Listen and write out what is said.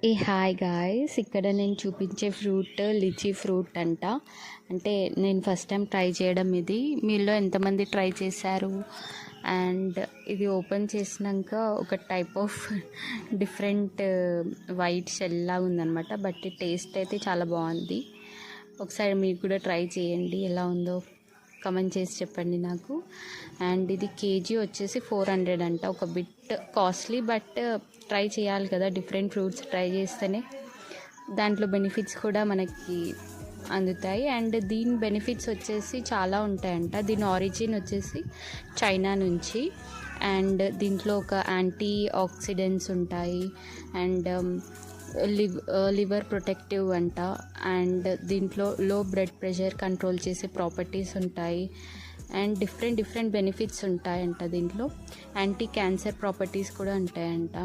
ఏ hi guys, ఇక్కడ నేను చూపించే ఫ్రూట్ లిచీ ఫ్రూట్ అంట. అంటే నేను ఫస్ట్ టైం ట్రై చేయడం ఇది. మీలో ఎంతమంది ట్రై చేశారు? అండ్ ఇది ఓపెన్ చేసినాక ఒక టైప్ ఆఫ్ డిఫరెంట్ వైట్ షెల్లా ఉందన్నమాట. బట్ టేస్ట్ అయితే చాలా బాగుంది. ఒకసారి మీరు కూడా ట్రై చేయండి, ఎలా ఉందో కమెంట్ చేసి చెప్పండి నాకు. అండ్ ఇది కేజీ వచ్చేసి 400 అంట. ఒక బిట్ కాస్ట్లీ, బట్ ట్రై చేయాలి కదా, డిఫరెంట్ ఫ్రూట్స్ ట్రై చేస్తేనే దాంట్లో బెనిఫిట్స్ కూడా మనకి అందుతాయి. అండ్ దీని బెనిఫిట్స్ వచ్చేసి చాలా ఉంటాయంట. దీని ఆరిజిన్ వచ్చేసి చైనా నుంచి. అండ్ దీంట్లో ఒక యాంటీ ఆక్సిడెంట్స్ ఉంటాయి. అండ్ లివర్ ప్రొటెక్టివ్ అంట. అండ్ దీంట్లో లో బ్లడ్ ప్రెషర్ కంట్రోల్ చేసే ప్రాపర్టీస్ ఉంటాయి. అండ్ డిఫరెంట్ బెనిఫిట్స్ ఉంటాయంట. దీంట్లో యాంటీ క్యాన్సర్ ప్రాపర్టీస్ కూడా ఉంటాయంట.